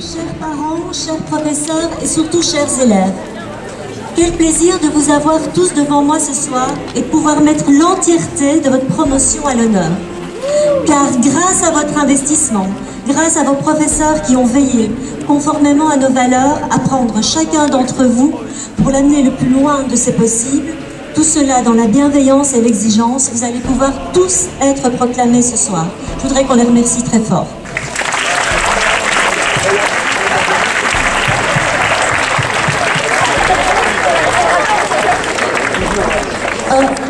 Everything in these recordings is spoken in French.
Chers parents, chers professeurs et surtout chers élèves, quel plaisir de vous avoir tous devant moi ce soir et de pouvoir mettre l'entièreté de votre promotion à l'honneur. Car grâce à votre investissement, grâce à vos professeurs qui ont veillé, conformément à nos valeurs, à prendre chacun d'entre vous pour l'amener le plus loin de ce possible, tout cela dans la bienveillance et l'exigence, vous allez pouvoir tous être proclamés ce soir. Je voudrais qu'on les remercie très fort.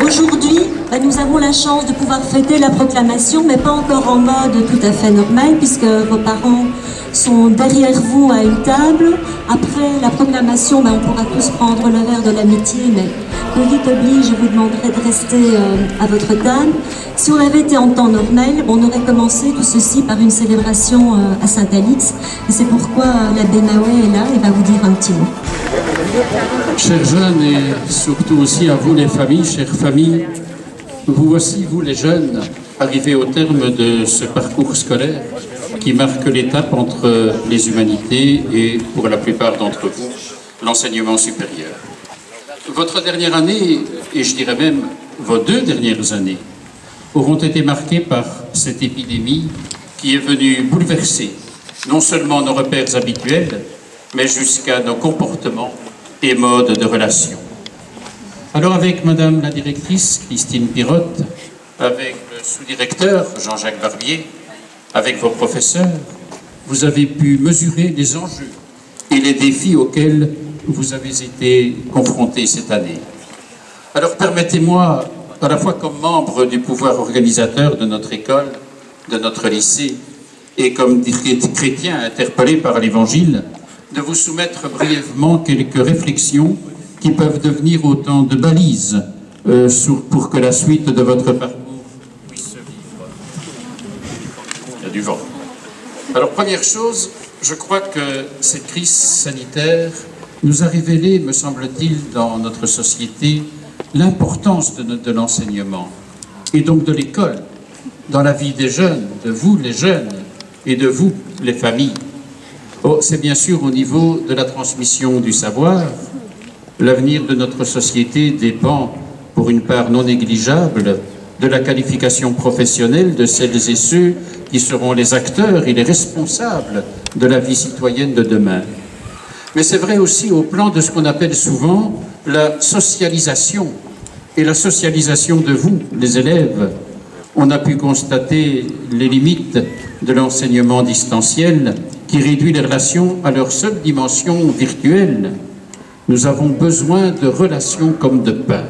Aujourd'hui, nous avons la chance de pouvoir fêter la proclamation, mais pas encore en mode tout à fait normal, puisque vos parents sont derrière vous à une table. Après la proclamation, on pourra tous prendre le verre de l'amitié, mais Covid oblige, je vous demanderai de rester à votre table. Si on avait été en temps normal, on aurait commencé tout ceci par une célébration à Saint-Alix, et c'est pourquoi l'abbé Mahouet est là et va vous dire un petit mot. Chers jeunes et surtout aussi à vous les familles, chères familles, vous voici, vous les jeunes, arrivés au terme de ce parcours scolaire qui marque l'étape entre les humanités et, pour la plupart d'entre vous, l'enseignement supérieur. Votre dernière année, et je dirais même vos 2 dernières années, auront été marquées par cette épidémie qui est venue bouleverser non seulement nos repères habituels, mais jusqu'à nos comportements et modes de relation. Alors avec Madame la directrice Christine Pirotte, avec le sous-directeur Jean-Jacques Barbier, avec vos professeurs, vous avez pu mesurer les enjeux et les défis auxquels vous avez été confrontés cette année. Alors permettez-moi, à la fois comme membre du pouvoir organisateur de notre école, de notre lycée, et comme chrétien interpellé par l'Évangile, de vous soumettre brièvement quelques réflexions qui peuvent devenir autant de balises pour que la suite de votre parcours puisse se vivre. Il y a du vent. Alors, première chose, je crois que cette crise sanitaire nous a révélé, me semble-t-il, dans notre société, l'importance de l'enseignement et donc de l'école dans la vie des jeunes, de vous les jeunes et de vous les familles. Oh, c'est bien sûr au niveau de la transmission du savoir. L'avenir de notre société dépend, pour une part non négligeable, de la qualification professionnelle de celles et ceux qui seront les acteurs et les responsables de la vie citoyenne de demain. Mais c'est vrai aussi au plan de ce qu'on appelle souvent la socialisation, et la socialisation de vous, les élèves. On a pu constater les limites de l'enseignement distanciel qui réduit les relations à leur seule dimension virtuelle. Nous avons besoin de relations comme de pain.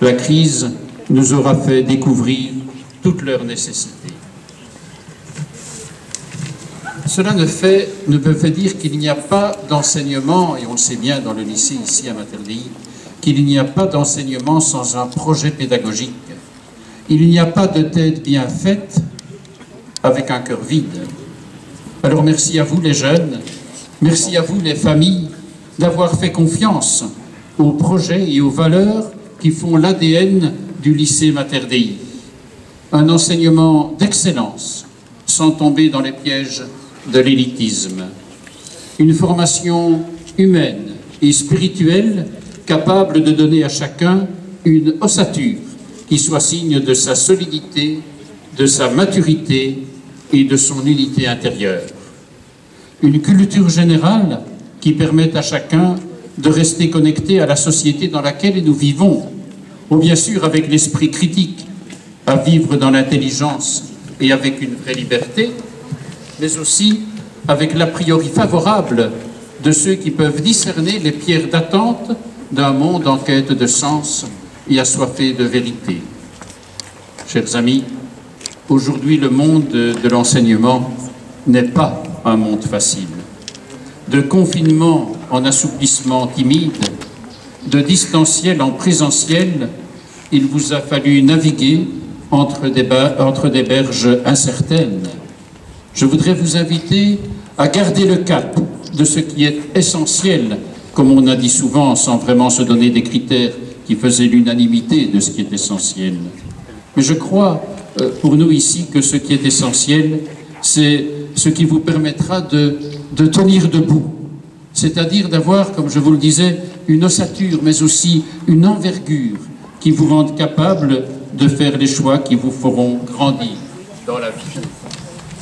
La crise nous aura fait découvrir toute leur nécessité. Cela ne peut fait dire qu'il n'y a pas d'enseignement, et on le sait bien dans le lycée ici à Materdei, qu'il n'y a pas d'enseignement sans un projet pédagogique. Il n'y a pas de tête bien faite avec un cœur vide. Alors merci à vous les jeunes, merci à vous les familles d'avoir fait confiance aux projets et aux valeurs qui font l'ADN du lycée Materdei. Un enseignement d'excellence, sans tomber dans les pièges de l'élitisme. Une formation humaine et spirituelle capable de donner à chacun une ossature qui soit signe de sa solidité, de sa maturité et de son unité intérieure. Une culture générale qui permette à chacun de rester connecté à la société dans laquelle nous vivons, ou bien sûr avec l'esprit critique, à vivre dans l'intelligence et avec une vraie liberté, mais aussi avec l'a priori favorable de ceux qui peuvent discerner les pierres d'attente d'un monde en quête de sens et assoiffé de vérité. Chers amis, aujourd'hui le monde de l'enseignement n'est pas un monde facile. De confinement en assouplissement timide, de distanciel en présentiel, il vous a fallu naviguer entre des berges incertaines. Je voudrais vous inviter à garder le cap de ce qui est essentiel, comme on a dit souvent, sans vraiment se donner des critères qui faisaient l'unanimité de ce qui est essentiel. Mais je crois, pour nous ici, que ce qui est essentiel, c'est ce qui vous permettra de tenir debout. C'est-à-dire d'avoir, comme je vous le disais, une ossature, mais aussi une envergure qui vous rendent capable de faire les choix qui vous feront grandir dans la vie.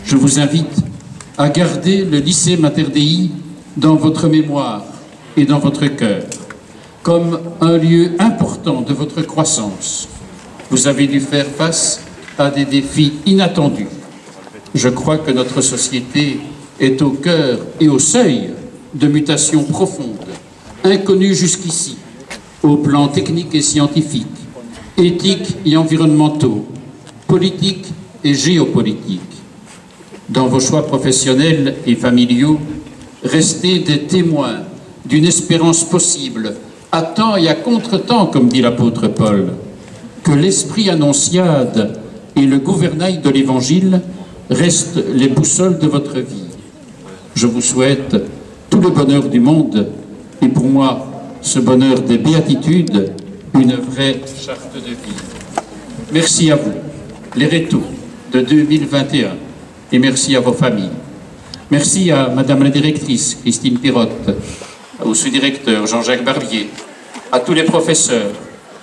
Je vous invite à garder le lycée Mater Dei dans votre mémoire et dans votre cœur, comme un lieu important de votre croissance. Vous avez dû faire face à des défis inattendus. Je crois que notre société est au cœur et au seuil de mutations profondes, inconnues jusqu'ici, au plan technique et scientifique, éthiques et environnementaux, politiques et géopolitiques. Dans vos choix professionnels et familiaux, restez des témoins d'une espérance possible, à temps et à contre-temps, comme dit l'apôtre Paul. Que l'esprit annonciade et le gouvernail de l'Évangile restent les boussoles de votre vie. Je vous souhaite tout le bonheur du monde, et pour moi, ce bonheur des béatitudes, une vraie charte de vie. Merci à vous, les Rétaux de 2021, et merci à vos familles. Merci à Madame la directrice, Christine Pirotte, au sous-directeur Jean-Jacques Barbier, à tous les professeurs,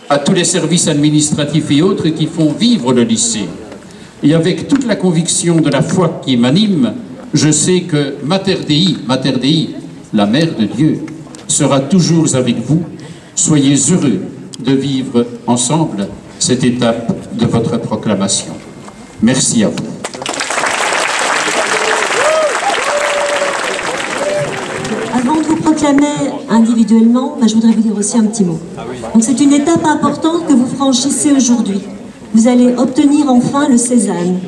à tous les services administratifs et autres qui font vivre le lycée. Et avec toute la conviction de la foi qui m'anime, je sais que Mater Dei, la Mère de Dieu, sera toujours avec vous. Soyez heureux de vivre ensemble cette étape de votre proclamation. Merci à vous. Avant de vous proclamer individuellement, je voudrais vous dire aussi un petit mot. Donc c'est une étape importante que vous franchissez aujourd'hui. Vous allez obtenir enfin le sésame,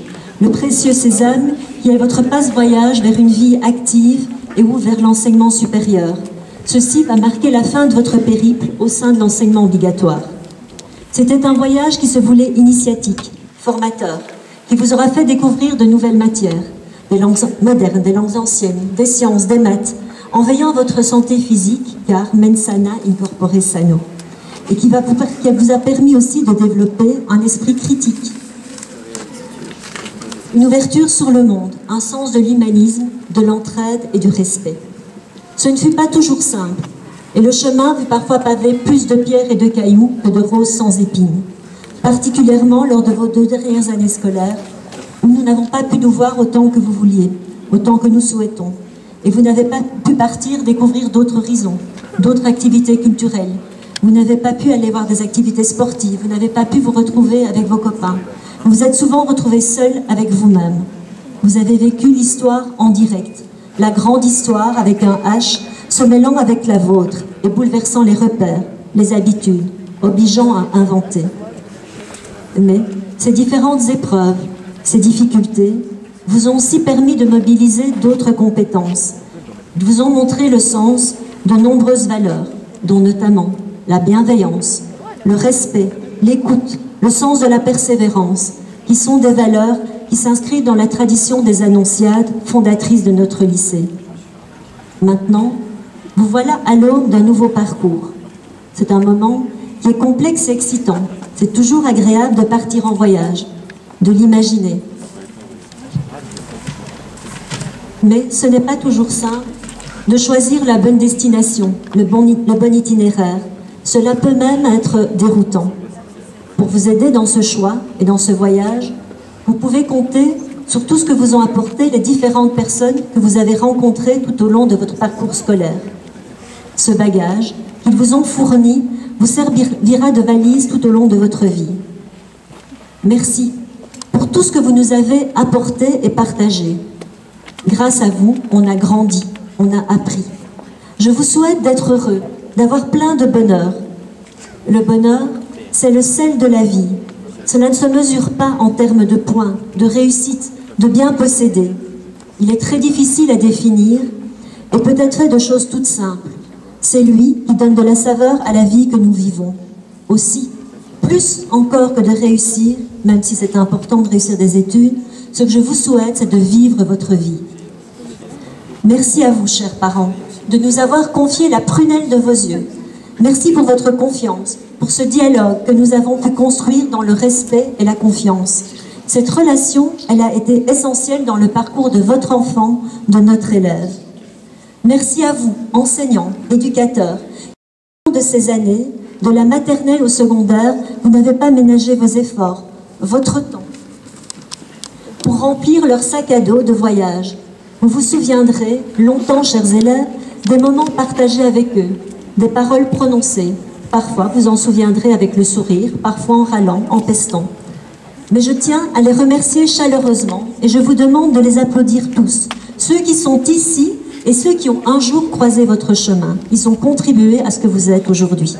le précieux sésame qui est votre passe-voyage vers une vie active et ou vers l'enseignement supérieur. Ceci va marquer la fin de votre périple au sein de l'enseignement obligatoire. C'était un voyage qui se voulait initiatique, formateur, qui vous aura fait découvrir de nouvelles matières, des langues modernes, des langues anciennes, des sciences, des maths, en veillant à votre santé physique, car mens sana in corpore sano, et qui vous a permis aussi de développer un esprit critique, une ouverture sur le monde, un sens de l'humanisme, de l'entraide et du respect. Ce ne fut pas toujours simple, et le chemin fut parfois pavé plus de pierres et de cailloux que de roses sans épines, particulièrement lors de vos 2 dernières années scolaires, où nous n'avons pas pu nous voir autant que vous vouliez, autant que nous souhaitons, et vous n'avez pas pu partir découvrir d'autres horizons, d'autres activités culturelles. Vous n'avez pas pu aller voir des activités sportives, vous n'avez pas pu vous retrouver avec vos copains. Vous vous êtes souvent retrouvés seuls avec vous-même. Vous avez vécu l'histoire en direct, la grande histoire avec un H, se mêlant avec la vôtre et bouleversant les repères, les habitudes, obligeant à inventer. Mais ces différentes épreuves, ces difficultés, vous ont aussi permis de mobiliser d'autres compétences, vous ont montré le sens de nombreuses valeurs, dont notamment la bienveillance, le respect, l'écoute, le sens de la persévérance, qui sont des valeurs qui s'inscrivent dans la tradition des Annonciades, fondatrices de notre lycée. Maintenant, vous voilà à l'aube d'un nouveau parcours. C'est un moment qui est complexe et excitant. C'est toujours agréable de partir en voyage, de l'imaginer. Mais ce n'est pas toujours simple de choisir la bonne destination, le bon itinéraire. Cela peut même être déroutant. Pour vous aider dans ce choix et dans ce voyage, vous pouvez compter sur tout ce que vous ont apporté les différentes personnes que vous avez rencontrées tout au long de votre parcours scolaire. Ce bagage qu'ils vous ont fourni vous servira de valise tout au long de votre vie. Merci pour tout ce que vous nous avez apporté et partagé. Grâce à vous, on a grandi, on a appris. Je vous souhaite d'être heureux, d'avoir plein de bonheur. Le bonheur, c'est le sel de la vie. Cela ne se mesure pas en termes de points, de réussite, de bien posséder. Il est très difficile à définir et peut être fait de choses toutes simples. C'est lui qui donne de la saveur à la vie que nous vivons. Aussi, plus encore que de réussir, même si c'est important de réussir des études, ce que je vous souhaite, c'est de vivre votre vie. Merci à vous, chers parents, de nous avoir confié la prunelle de vos yeux. Merci pour votre confiance, pour ce dialogue que nous avons pu construire dans le respect et la confiance. Cette relation, elle a été essentielle dans le parcours de votre enfant, de notre élève. Merci à vous, enseignants, éducateurs. Au cours de ces années, de la maternelle au secondaire, vous n'avez pas ménagé vos efforts, votre temps, pour remplir leur sac à dos de voyage. Vous vous souviendrez, longtemps, chers élèves, des moments partagés avec eux, des paroles prononcées. Parfois, vous en souviendrez avec le sourire, parfois en râlant, en pestant. Mais je tiens à les remercier chaleureusement et je vous demande de les applaudir tous. Ceux qui sont ici et ceux qui ont un jour croisé votre chemin. Ils ont contribué à ce que vous êtes aujourd'hui.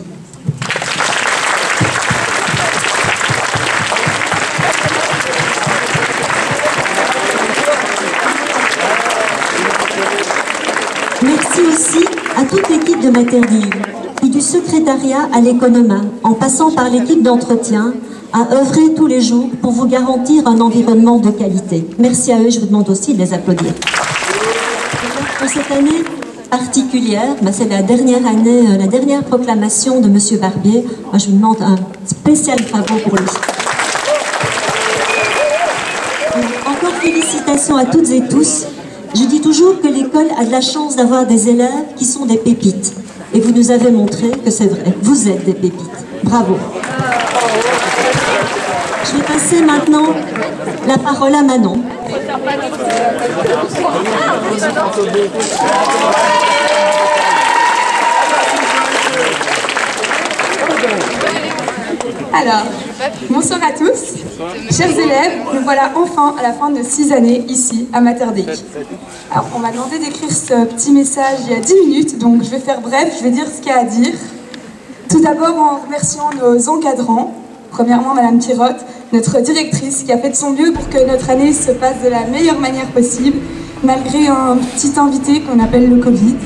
Merci aussi à toute l'équipe de Materdive, qui du secrétariat à l'économat, en passant par l'équipe d'entretien, a œuvré tous les jours pour vous garantir un environnement de qualité. Merci à eux, je vous demande aussi de les applaudir. Pour cette année particulière, c'est la dernière année, la dernière proclamation de M. Barbier. Moi, je vous demande un spécial bravo pour lui. Encore félicitations à toutes et tous. Je dis toujours que l'école a de la chance d'avoir des élèves qui sont des pépites. Et vous nous avez montré que c'est vrai. Vous êtes des pépites. Bravo. Je vais passer maintenant la parole à Manon. Alors, bonsoir à tous. Chers élèves, nous voilà enfin à la fin de 6 années ici à Materdic. Alors, on m'a demandé d'écrire ce petit message il y a 10 minutes, donc je vais faire bref, je vais dire ce qu'il y a à dire. Tout d'abord en remerciant nos encadrants, premièrement Madame Pirotte, notre directrice qui a fait de son mieux pour que notre année se passe de la meilleure manière possible, malgré un petit invité qu'on appelle le Covid.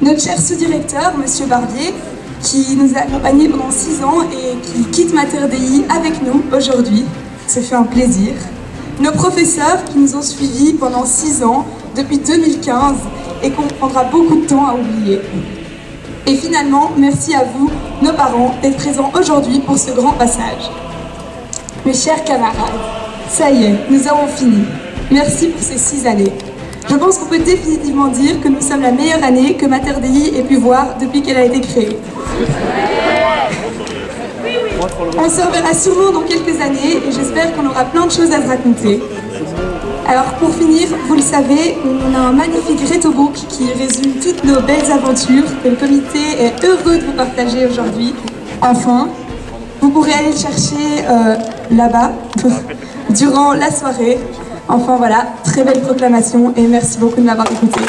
Notre cher sous-directeur, Monsieur Barbier, qui nous a accompagnés pendant 6 ans et qui quitte Materdei avec nous aujourd'hui. Ça fait un plaisir. Nos professeurs qui nous ont suivis pendant 6 ans, depuis 2015, et qu'on prendra beaucoup de temps à oublier. Et finalement, merci à vous, nos parents, d'être présents aujourd'hui pour ce grand passage. Mes chers camarades, ça y est, nous avons fini. Merci pour ces 6 années. Je pense qu'on peut définitivement dire que nous sommes la meilleure année que Materdei ait pu voir depuis qu'elle a été créée. On se reverra sûrement dans quelques années et j'espère qu'on aura plein de choses à se raconter. Alors pour finir, vous le savez, on a un magnifique Retobook qui résume toutes nos belles aventures que le comité est heureux de vous partager aujourd'hui. Enfin, vous pourrez aller le chercher là-bas durant la soirée. Enfin voilà, très belle proclamation et merci beaucoup de m'avoir écouté.